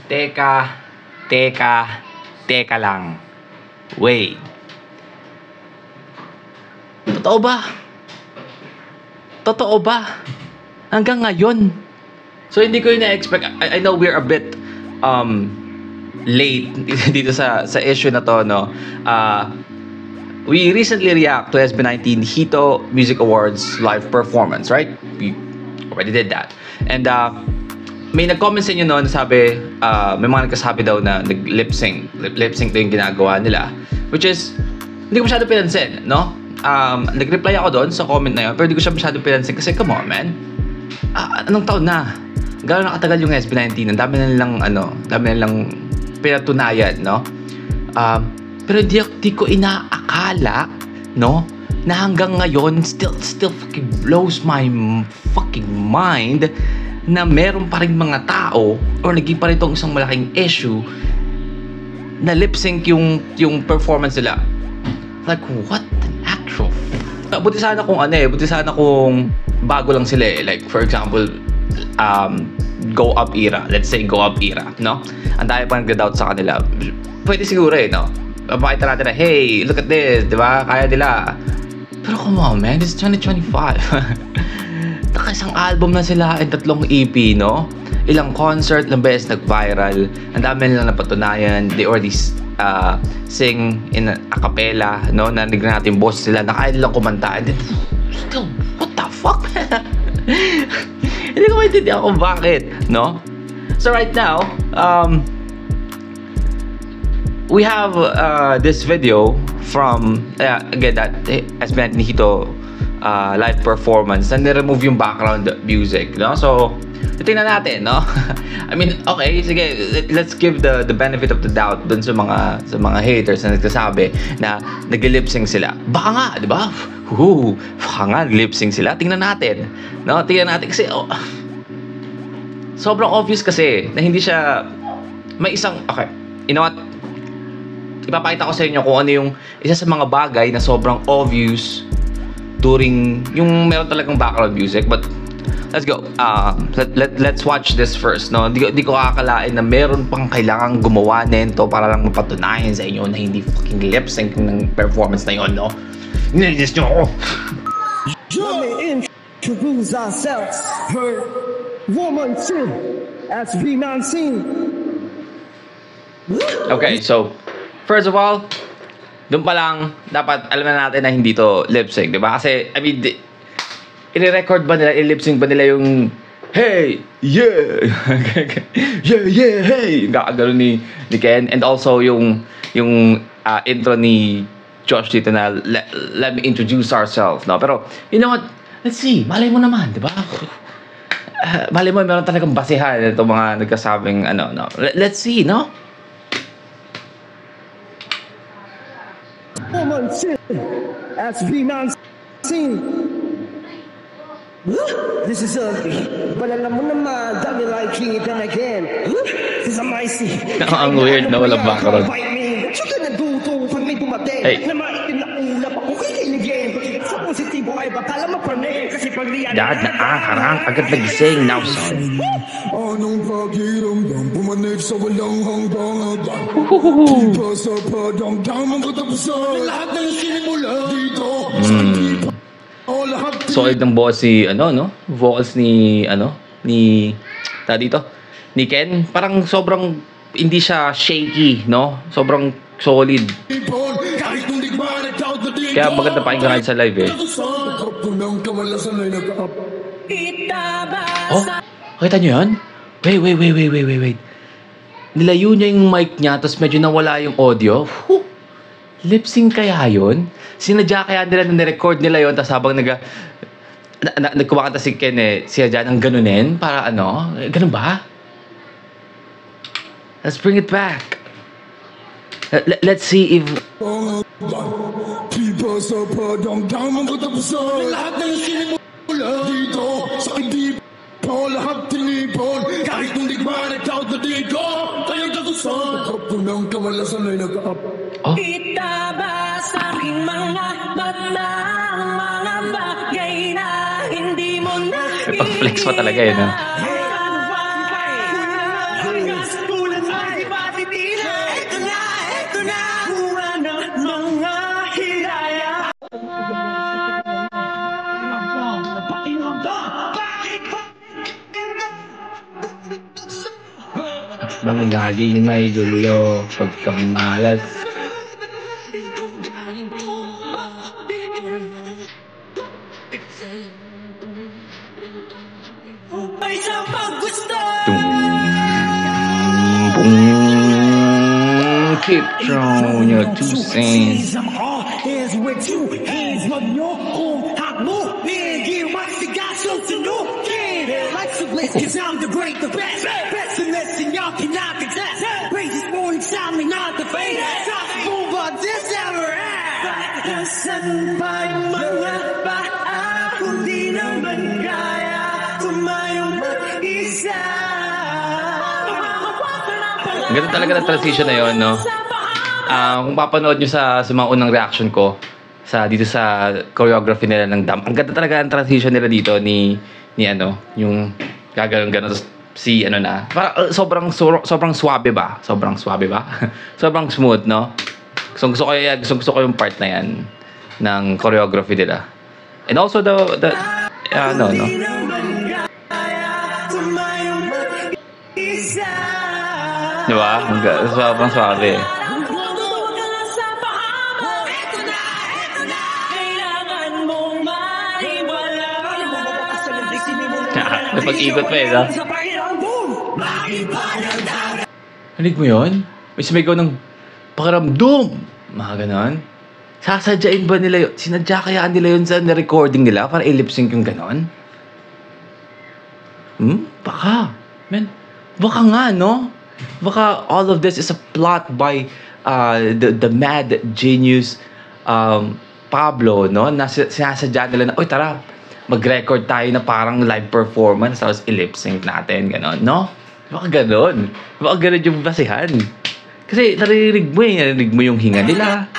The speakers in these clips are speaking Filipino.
Teka, teka, teka lang. Wait. Totoo ba? Totoo ba? Hanggang ngayon. So hindi ko ina-expect. I know we're a bit late dito sa issue na to, no. We recently react to SB19 Hito Music Awards live performance, right? We already did that. And may nag-comment sa inyo noon na sabi, may mga nagkasabi daw na nag-lip-sync. Lip-sync to yung ginagawa nila. Which is, hindi ko masyado pinansin, no? Nag-reply ako doon sa comment na yun, pero hindi ko siya masyado pinansin kasi, come on, man. Anong taon na? Gano'n nakatagal yung SB19? Ang dami na nilang pinatunayan, no? Pero di ko inaakala, no? Na hanggang ngayon, still fucking blows my fucking mind na meron pa rin mga tao or naging pa rin itong isang malaking issue na lip-sync yung performance nila. Like, what an actual buti sana kung bago lang sila eh. Like, for example, Go Up era. Let's say Go Up era, no? Ang dami pa nag-doubt sa kanila. Pwede siguro eh, no? Papakita natin na, hey, look at this, di ba? Kaya nila. Pero come on, man, this is 2025. Isang album na sila and 3 EP, no? Ilang concert, ilang beses nag-viral. Ang dami nilang napatunayan. They already sing in a cappella, no? Narinig na natin yung boss sila. Nakaya nilang kumanta. And then, still, what the fuck? Hindi ko maintindihan kung bakit, no? So right now, we have this video from, again, that SB19 Hito live performance na niremove yung background music, no? So, tingnan natin, no? I mean, okay, sige, let's give the benefit of the doubt dun sa mga haters na nagsasabi na nag-lip-sync sila. Baka nga, di ba? Baka nga, nag-lip-sync sila. Tingnan natin, no? Tingnan natin kasi, sobrang obvious kasi na hindi siya, may isang, okay, you know what? Ipapakita ko sa inyo kung ano yung isa sa mga bagay na sobrang obvious during yung meron talagang background music. But let's go. Let's watch this first, no? Di ko akalain na meron pang kailangang gumawa nito para lang mapatunayan sa inyo na hindi fucking lip sync ng performance na yon, no? Nilinis nyo ako. Let me introduce ourselves. Her woman too, as SB19. Okay, so first of all, doon pa lang, dapat alam na natin na hindi to lip-sync, di ba? Kasi, I mean, i-record ba nila, i-lip-sync ba nila yung hey, yeah, yeah, hey, yung kakagano ni Ken, and also yung intro ni Josh dito na let me introduce ourselves, no? Pero, you know what? Let's see, malay mo naman, di ba? Malay mo, meron talagang basehan itong mga nagkasabing, no? Let's see, no? Woman too, as SB19. This is ugly, but alam mo naman, dami like it and again. This is a micey. Ang weird na walang background. Hey. Dad, nakakarang agad nagising now, son. Anong pakiramdam pumanig sa walang hanggang-hanggang? Iba sa padangdang ang katapusan. Lahat ng sinimula dito. Solid ng boss si, no? Vocals ni, ni Ken. Parang sobrang, hindi siya shaky, no? Sobrang solid. Kaya maganda pakinggan sa live, eh. Oh, nakita nyo yan? Wait. Nilayo niya yung mic niya, tapos medyo nawala yung audio. Lip-sync kaya yun? Sinadya kaya nila na nirecord nila yun, tapos habang nagkumakanta si Ken, sinadya ng ganunin para ganun ba? Let's bring it back. Let's see if... Iba sa padangdang ang katapusan. Lahat ng sinimula dito sa hindi pa lahat tinipon. Kahit nung digmaan at tawag na dito kayang katusan. Nagkapunang kamalasan ay nag-up. Itaba sa aking mga mata mga bagay na hindi mo na pag-flex pa talaga yun, ha? Bangaging may dulo, pagkamalas. Ay sa paggusto. Keep throwing your 2 cents. I'm all hands with 2 hands. Wag nyo kung hakmo. Hindi masigas yung sunugin. Life's a bliss cause I'm the great, the best. Best in this and y'all cannot contest. Praise is more inside me, not the fate. Stop boom, but this ever ends. Nasaan ba yung mga paa? Kung di naman kaya tumayong mag-isa. Ang ganda talaga ng transition na yun, no? Kung papanood nyo sa mga unang reaction ko dito sa choreography nila ng Damn, ang ganda talaga ang transition nila dito ni ano, yung gano'n si ano na, para sobrang swabe ba? Sobrang swabe ba? Sobrang smooth, no? Gusto ko yung part na yan ng choreography nila. And also the ano, no? Diba? Sobrang swabe. Napag-ikot pa no? Hanig mo yun? May sumigaw ng pakiramdam! Mga ganon. Sasadyain ba nila yun? Sinadya kayaan nila yun sa recording nila para i-lip-sync yung ganon? Baka. Man, baka nga, no? Baka all of this is a plot by the mad genius Pablo, no? Sinasadya nila na, oy tara, mag-record tayo na parang live performance tapos i-lip-sync natin, gano'n, no? Baka gano'n. Baka gano'n yung basihan. Kasi narinig mo yung hinga nila.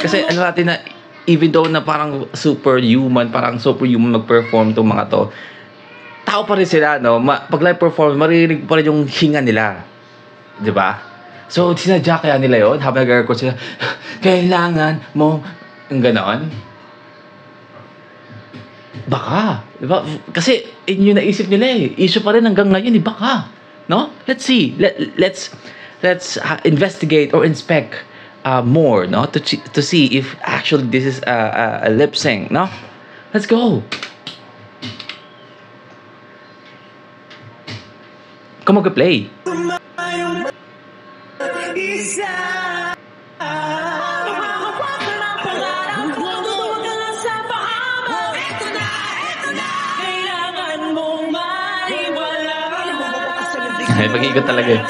Kasi ano natin na, even though na parang superhuman mag-perform itong mga to, tao pa rin sila, no? Pag live performance, marinig pa rin yung hinga nila. Diba? So, sinadya kaya nila yun, habang nag-record sila, kailangan mo, yung gano'n. Baka. Diba? Kasi, yun yung naisip nila eh. Issue pa rin hanggang ngayon eh. Baka. No? Let's see. Let's investigate or inspect more, no? To see if actually this is a lip sync, no? Let's go. Come mag-play. Ay, pag-ikot talaga eh.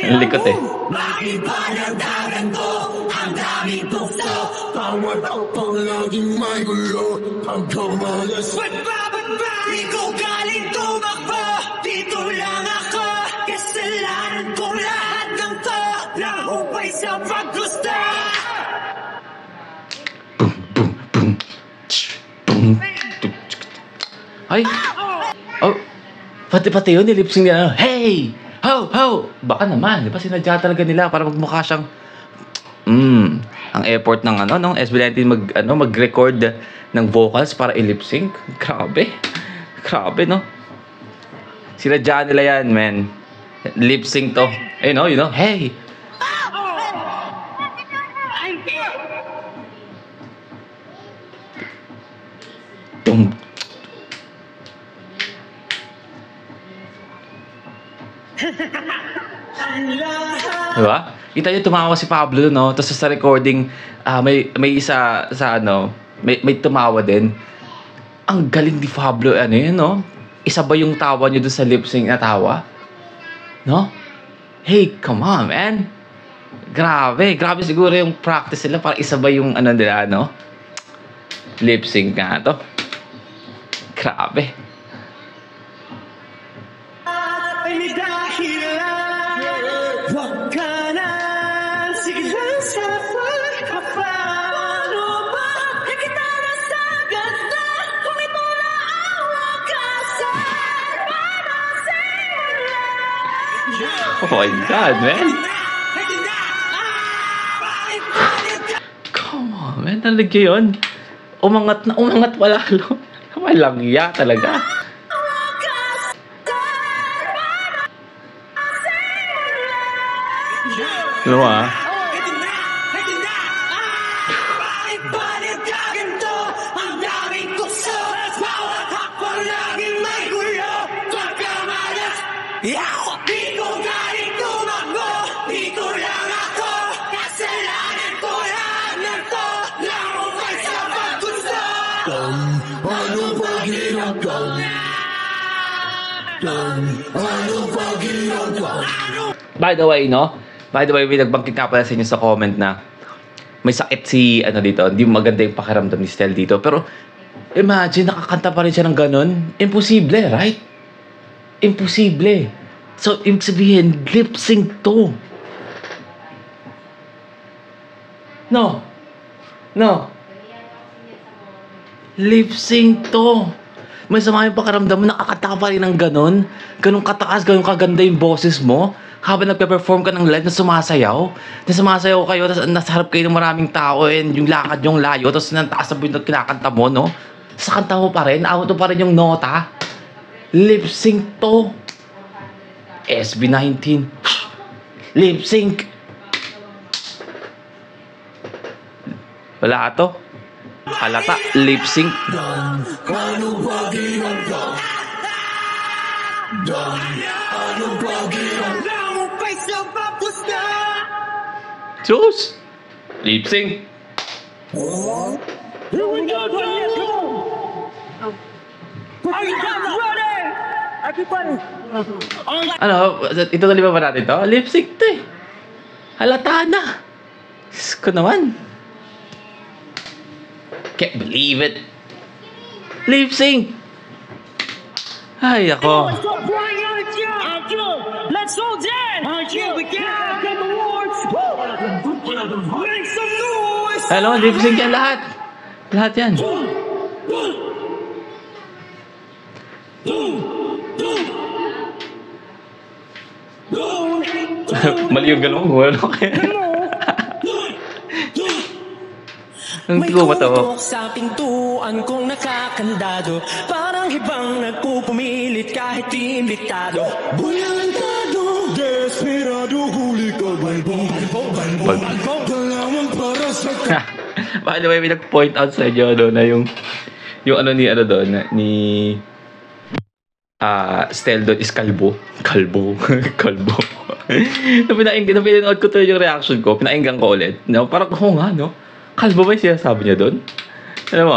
Ang likot eh. Ikaw galing tumakbo, dito lang ako. Kasalanan ko lahat ng to. Lahupay sa paggusto. Ay! Oh! Pati yun, nilipsing niya, hey! Ho! Ho! Baka naman, di ba sinadya talaga nila para magmukha siyang ang effort ng ng SB19 mag-record ng vocals para i-lip-sync. Grabe. Grabe, no? Sinadya nila yan, man. Lip-sync to. You know, hey! Tum. Diba? Kita niyo tumawa si Pablo, no? Tapos sa recording, may isa sa may tumawa din. Ang galing ni Pablo, yun, no? Isa ba yung tawa niyo doon sa lip sync na tawa? No? Hey, come on, man. Grabe siguro yung practice nila para isa ba yung nila, no? Lip sync nga to. Grabe. Wag ka na, sige lang sa pagkapano ba? Nakita na sa ganda, kung ito na ang wakasan, para simula. Oh my God, man. Come on, man. Talaga yun. Umangat pa lalo. Walang iya talaga. Ano ah? Ito na! Ito na! Bakit ba nagkaganto? Ang daming tukso. Bawat hakbang laging may gulo. Pagkamalas, di ko galing tumakbo. Dito lang ako. Kasalanan ko lahat ng to. Lamukay sa paggusto. Ano ba ginagawa? Ano ba ginagawa? By the way, no? By the way, may nagbangkit nga pala sa inyo sa comment na may sakit si, ano dito, hindi maganda yung pakiramdam ni Stel dito. Pero, imagine, nakakanta pa rin siya ng ganun. Imposible, right? Imposible. So, ibig sabihin, lip sync to. No. No. Lip sync to. May sama yung pakiramdam mo, nakakanta pa rin ng ganun. Ganun kataas, ganun kaganda yung boses mo. Habang nagpe-perform ka ng live na sumasayaw kayo, tapos nasa harap kayo ng maraming tao and yung lakad yung layo, tapos nantaas na yung kinakanta mo, no? Sa kanta mo pa rin, auto pa rin yung nota. Lip sync to. SB19. Lip sync. Wala to. Halata, lip sync. Ano ba ginagawa? Ano ba ginagawa? Lamukay sa paggusto. Diyos! Lip sync. Here we go, let's go! Are you guys ready? Everybody! Ano, ito na ba natin to? Lip sync to eh. Halata na. Diyos ko naman. Can't believe it. Lip sync. Ay, ako. Let's go, Brian! Let's go, Dan! Here we go! Get the awards! Make some noise! Hello, lip sync yan lahat. Lahat yan. Mali yung galong ko. Ano kaya? Ang tigo ba to? Sa pintuan kong nakakandado. Parang ibang nagpupumilit kahit imbitado. Bulantado, desperado, huli ka, balbong, dalawang para sa By the way, may nag-point out sa inyo no, na yung ano ni ano doon ni Stel doon is kalbo. Kalbo. Pinanood ko to yung reaction ko. Pinainggan ko ulit. No, parang nga, no? Kalbo ba yung sinasabi niya doon? Alam mo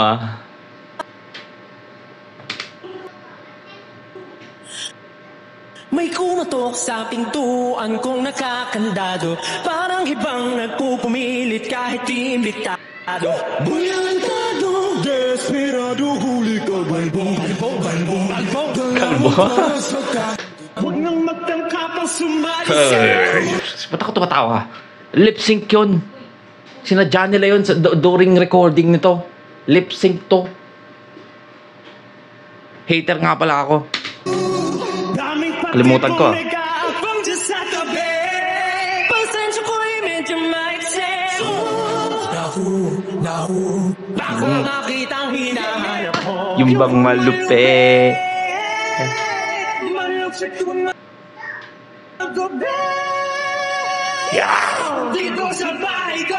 May kumatok sa pintuan kong nakakandado. Parang ibang nagpupumilit kahit imbitado. Bulantado, desperado, huli ka, balbong, Kalbo? Huwag nang magtangka pang sumali Ba't ako tumatawa? Lip sync yun. Sinadya nila yun sa during recording nito. Lip sync to. Hater nga pala ako. Kalimutan ko. Pasensya ko'y medyo maiksi. Bako nakitang hinahanap ko. Yung bang malupe. Malupit ko na gabi. Dito sa bahay ko.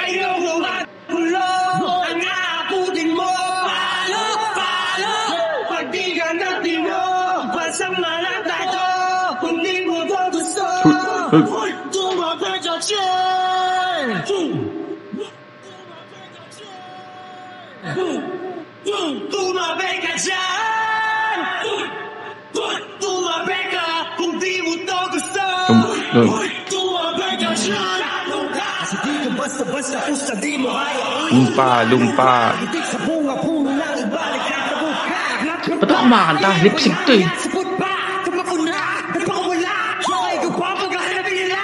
Ayoko magulong. Ang aabutin mo. Palo. Pag di ka natin mo. Basang malatato. Kung di mo to gusto. Tumapit sa tiyan. Tumapit ka dyan. Tumapit ka. Kung di mo to gusto. Tumapit ka dyan. Kasi di ka basta-basta kung sa di mo ayaw. Lumpa. Itik sa bunga, puno lang ibalik na kabuka. Ba't ako kumakanta? Lip sync to eh. Sabot ba? Tumakuna. Nagpakawala. Ay, kapag hanapin nila.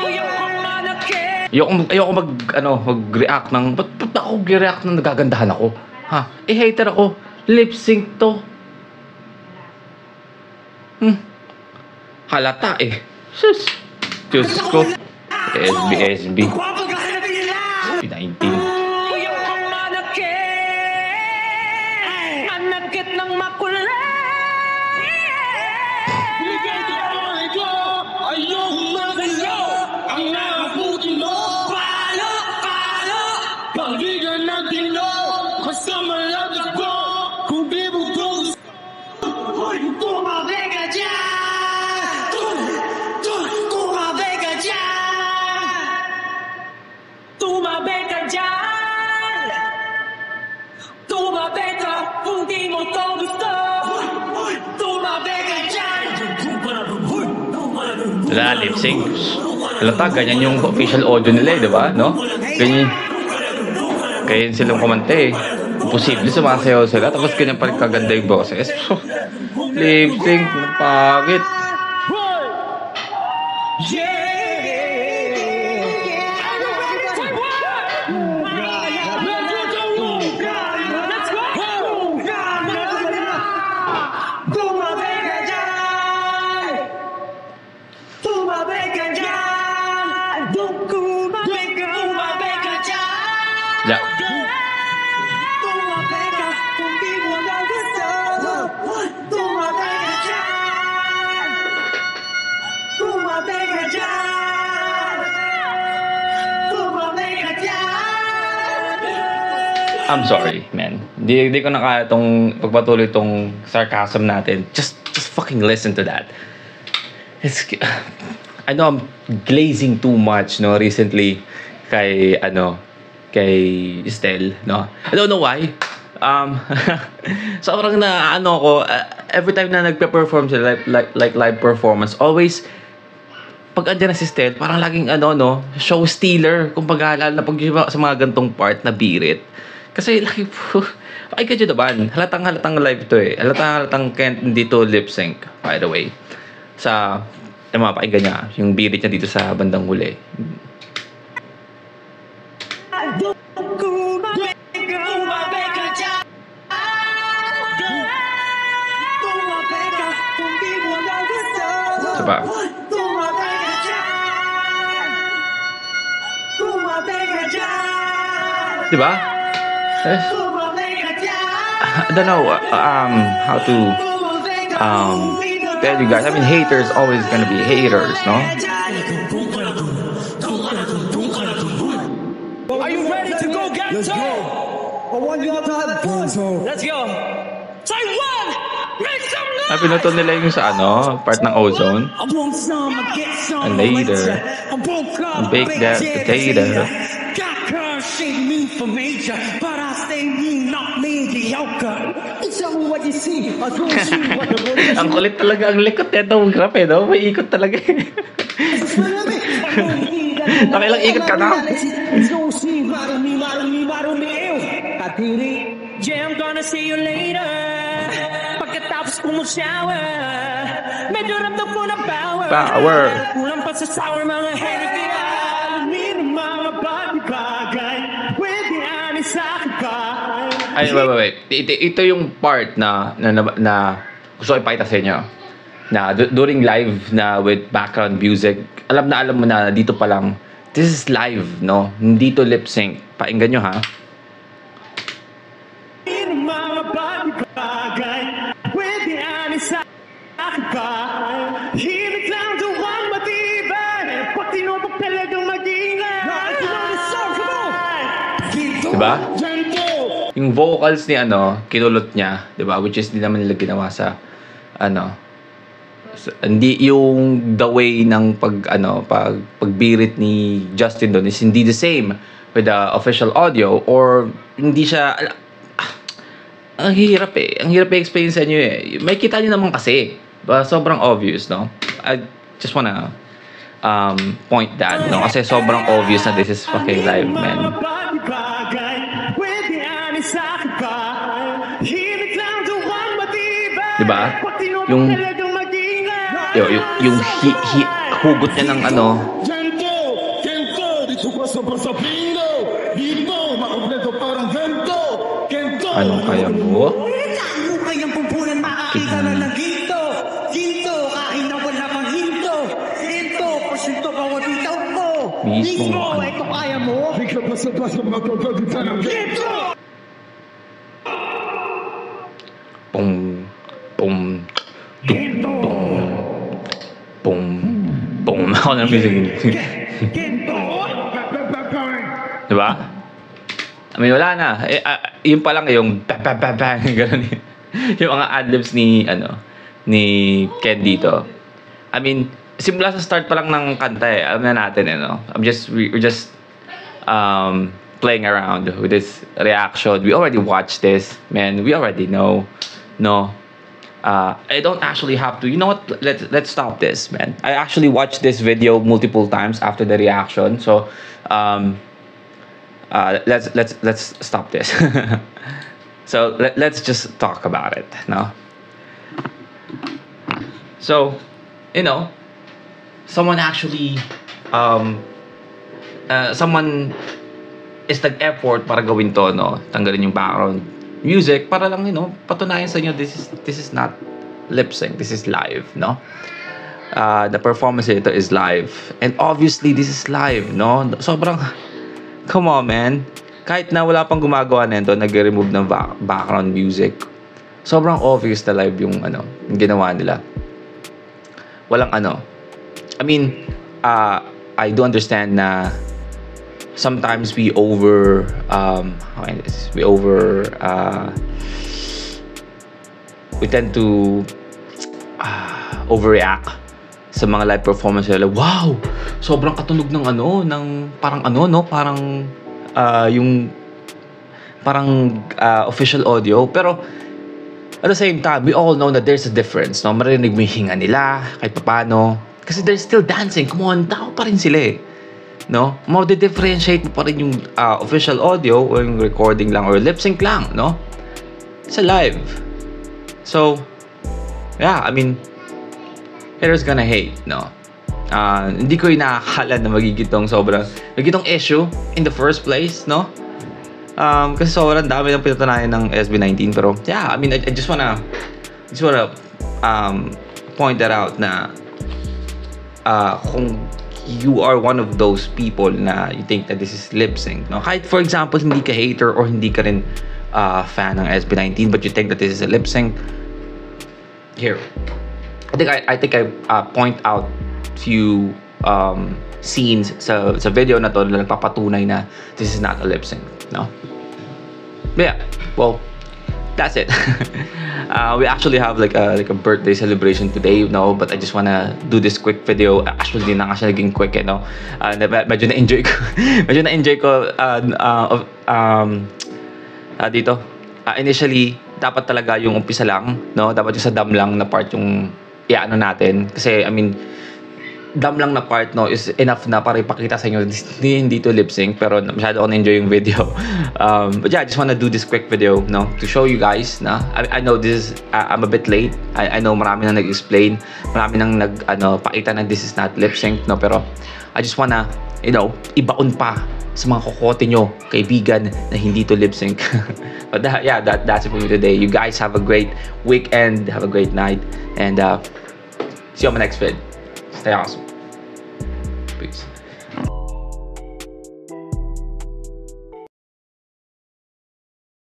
Ayokong manakit. Ayoko mag-react ng, ba't ako mag-react ng nagagandahan ako? Ha? Hater ako. Lip sync to. Halata eh. Sus. Diyos ko. SB. Kapag hanapin nila. 19. Ayokong manakit. Manakit ng makulay. Ayokong magalaw, Wala, lip sync. Halata, ganyan yung official audio nila eh, di ba? No? Ganyan. Ganyan silang kumante eh. Imposible sumasayaw sila, tapos ganyan pa rin kaganda yung boses. Lip sync, pangit. Yeah. I'm sorry, man. Di ko na kaya itong pagpatuloy itong sarcasm natin. Just fucking listen to that. I know I'm glazing too much, no, recently kay Estelle, no. I don't know why. Sobrang na ko every time na nagpe-perform sila like live performance, always pag andyan na si Estelle, parang laging show stealer, kumbaga lalo na pag sa mga gantong part na birit. Kasi like, pakinggan nyo naman, halatang live to eh. Halatang hindi to lip sync, by the way. Sa, mga pakinggan niya, yung birit niya dito sa bandang huli. Diba? Diba? Yes. I don't know how to tell you guys. I mean, haters always gonna be haters, no? Are you ready to go, Ghetto? Let's go. I want you all to have fun. Let's go. Say one. Make some noise. Pinutol nila yung sa part ng ozone. I want some, I get some And later, I won't come bake that potato. Got curves, shade me for major, but I stay mean, not mediocre. Tell me what you see, I don't see what the world is. Ang kulit talaga, ang likot nito, grab no? May ikot talaga Nakilang ikot ka na. Yeah, I'm gonna see you later. Pagkatapos ko mag-shower, medyo ramdam ko na power. Kulang pa sa sour, mga hater kaya amin ang mga bagay-bagay. Pwede ani sa akin ka. Ay, wait. Ito yung part na gusto ko ipakita sa inyo. Na during live na with background music, alam mo na dito pa lang, this is live, no? Hindi to lip sync. Pakinggan nyo, ha? Mga bagay-bagay, pwede ani sa akin ka. Himik lang duwang matibay, pag tinupag talagang mag-ingay. Diba? Yung vocals ni kinulot niya, diba? Which is di naman nila ginawa sa hindi yung the way ng pagbirit ni Justin doon is hindi the same with the official audio, or hindi siya ang hirap i-explain sa inyo eh. May kita niyo naman kasi, sobrang obvious, no? I just wanna point that, no? Kasi sobrang obvious na this is fucking live, man. Diba? Yung hugot niya ng Anong kaya mo? Ano kayang pumpunan makakita na ng ginto? Ginto, kahit na wala pang hinto. Ginto, porsyento bawat itaw ko. Mismo. Ginto, ito kaya mo? Ginto! Pum, pum, pum, pum. Ako na music. Diba? I mean, wala na. Yun pa lang yung bang, gano'n. Yung mga adlibs ni Ken dito. I mean, simula sa start pa lang ng kanta eh. Alam na natin we're just playing around with this reaction. We already watched this, man. We already know. No? I don't actually have to. You know what? Let's stop this, man. I actually watched this video multiple times after the reaction. So, let's stop this. So let's just talk about it, no? So, you know, someone actually, someone is nag-effort para gawin to, no? Tanggalin yung background music para lang, you know, patunayan sa inyo this is not lip sync, this is live, no? The performance nito is live, and obviously this is live, no? Sobrang, come on, man. Kahit na wala pang gumagawa nito, nag-remove ng background music, sobrang obvious na live yung ano, yung ginawa nila. Walang ano. I mean, I do understand na sometimes we tend to overreact sa mga live performance nila. Wow! Sobrang katunog ng ano, ng parang ano, no? Parang yung parang official audio. Pero at the same time, we all know that there's a difference, no? Marinig mo yung hinga nila kahit paano. Kasi they're still dancing. Come on, tao pa rin sila eh. No? Differentiate mo pa rin yung official audio o yung recording lang or lip sync lang, no? It's a live. So, yeah, I mean, haters gonna hate, no? Hindi ko inakala na magigitong issue in the first place, no? Kasi sobrang dami ng pinatunayan ng SB19, pero yeah, I mean, I just wanna point that out na kung you are one of those people na you think that this is lip sync, no? Kahit for example hindi ka hater or hindi ka rin fan ng SB19 but you think that this is a lip sync, here I think I point out few scenes sa video na to na nagpapatunay na this is not a lip sync, no? But yeah, well, that's it. We actually have like a birthday celebration today, no? But I just wanna do this quick video. Actually, di na nga siya naging quick, no? Medyo na-enjoy ko. Dito. Initially, dapat talaga yung umpisa lang, no? Dapat yung sa dam lang na part yung iano natin. Kasi, I mean, dam lang na part, no, is enough na para ipakita sa inyo hindi to lip sync, pero masyado ako na-enjoy yung video. But yeah, I just wanna do this quick video, no, to show you guys na I know this is I'm a bit late. I know marami nang nag-explain, marami nang pakita na this is not lip sync, no, pero I just wanna, you know, ibaon pa sa mga kokote nyo, kaibigan, na hindi to lip sync. But yeah, that's it for me today. You guys have a great weekend, have a great night, and see you on my next vid. Stay awesome. Peace.